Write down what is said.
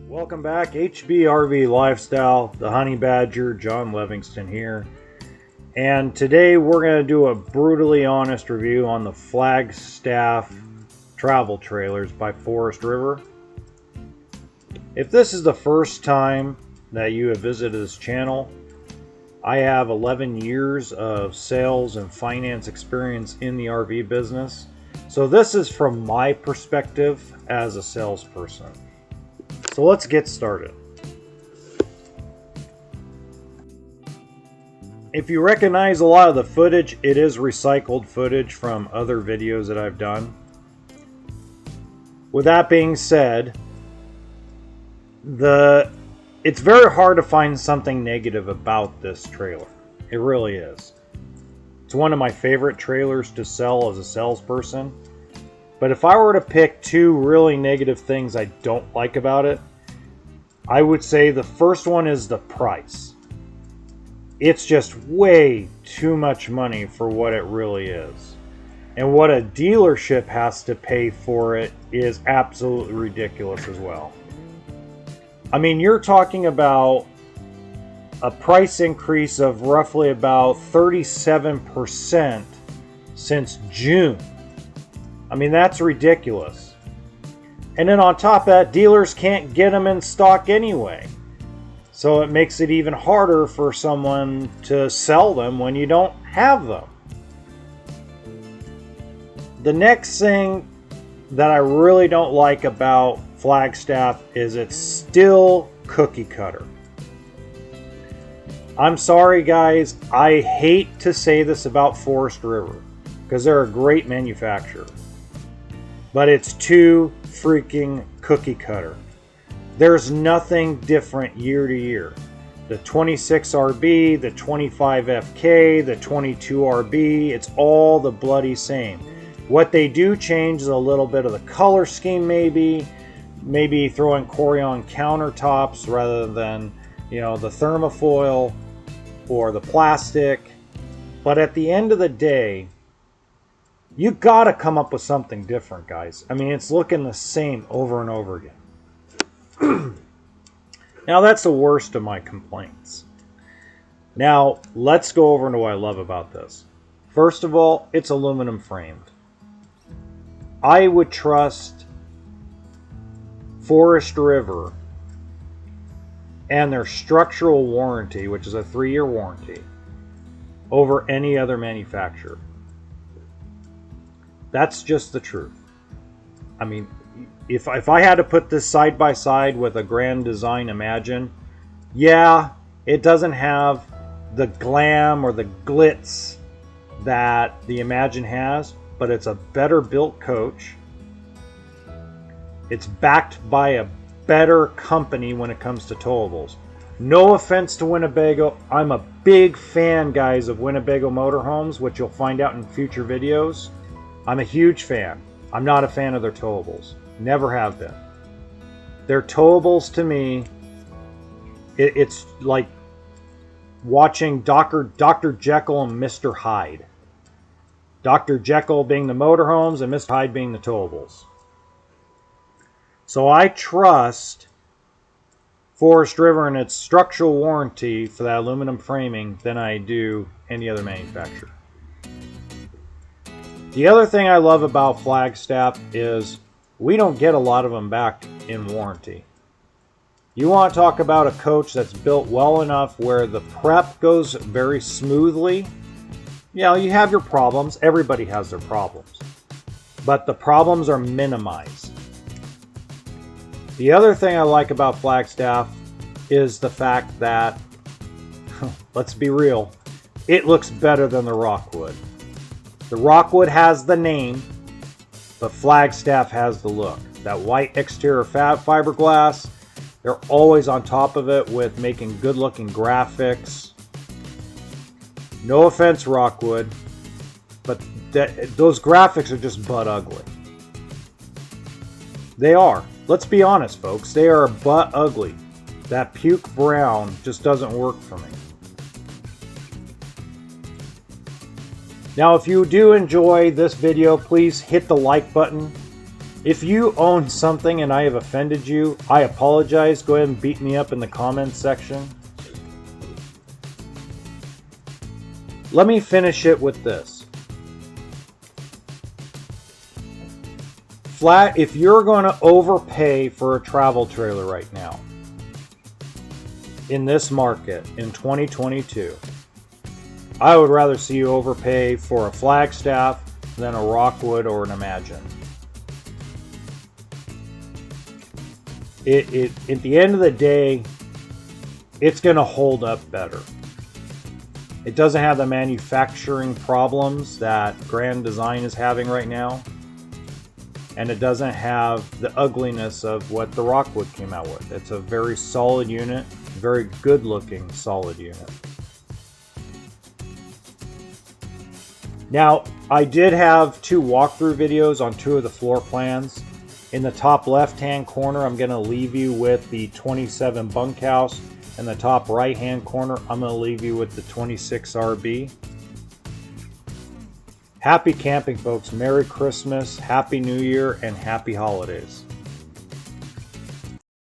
Welcome back, HBRV Lifestyle, the Honey Badger, John Livingston here. And today we're going to do a brutally honest review on the Flagstaff travel trailers by Forest River. If this is the first time that you have visited this channel, I have 11 years of sales and finance experience in the RV business. So this is from my perspective as a salesperson. So let's get started. If you recognize a lot of the footage, it is recycled footage from other videos that I've done. With that being said, it's very hard to find something negative about this trailer. It really is. It's one of my favorite trailers to sell as a salesperson. But if I were to pick two really negative things I don't like about it, I would say the first one is the price. It's just way too much money for what it really is. And what a dealership has to pay for it is absolutely ridiculous as well. I mean, you're talking about a price increase of roughly about 37% since June. I mean, that's ridiculous. And then on top of that, dealers can't get them in stock anyway. So it makes it even harder for someone to sell them when you don't have them. The next thing that I really don't like about Flagstaff is it's still cookie cutter. I'm sorry guys, I hate to say this about Forest River because they're a great manufacturer. But it's too freaking cookie cutter. There's nothing different year to year. The 26RB, the 25FK, the 22RB, it's all the bloody same. What they do change is a little bit of the color scheme maybe throwing Corian countertops rather than, the thermofoil or the plastic. But at the end of the day, you gotta come up with something different, guys. I mean, it's looking the same over and over again. Now, that's the worst of my complaints. Now, let's go over into what I love about this. First of all, it's aluminum framed. I would trust Forest River and their structural warranty, which is a 3-year warranty, over any other manufacturer. That's just the truth. I mean, if I had to put this side by side with a Grand Design Imagine, yeah, it doesn't have the glam or the glitz that the Imagine has, but it's a better built coach. It's backed by a better company when it comes to towables. No offense to Winnebago. I'm a big fan, guys, of Winnebago motorhomes, which you'll find out in future videos. I'm a huge fan. I'm not a fan of their towables. Never have been. Their towables, to me, it's like watching Dr. Jekyll and Mr. Hyde. Dr. Jekyll being the motorhomes and Mr. Hyde being the towables. So I trust Forest River and its structural warranty for that aluminum framing than I do any other manufacturer. The other thing I love about Flagstaff is we don't get a lot of them back in warranty. You want to talk about a coach that's built well enough where the prep goes very smoothly. You have your problems. Everybody has their problems. But the problems are minimized. The other thing I like about Flagstaff is the fact that, let's be real, it looks better than the Rockwood. The Rockwood has the name, but Flagstaff has the look. That white exterior fiberglass, they're always on top of it with making good looking graphics. No offense, Rockwood, but those graphics are just butt ugly. They are. Let's be honest, folks. They are butt ugly. That puke brown just doesn't work for me. Now, if you do enjoy this video, please hit the like button. If you own something and I have offended you, I apologize. Go ahead and beat me up in the comments section. Let me finish it with this. If you're going to overpay for a travel trailer right now, in this market, in 2022, I would rather see you overpay for a Flagstaff than a Rockwood or an Imagine. At the end of the day, it's going to hold up better. It doesn't have the manufacturing problems that Grand Design is having right now. And it doesn't have the ugliness of what the Rockwood came out with. It's a very solid unit, very good looking solid unit. Now, I did have 2 walkthrough videos on 2 of the floor plans. In the top left hand corner, I'm going to leave you with the 27 bunkhouse. In the top right hand corner, I'm going to leave you with the 26 RB. Happy camping, folks. Merry Christmas, Happy New Year, and Happy Holidays.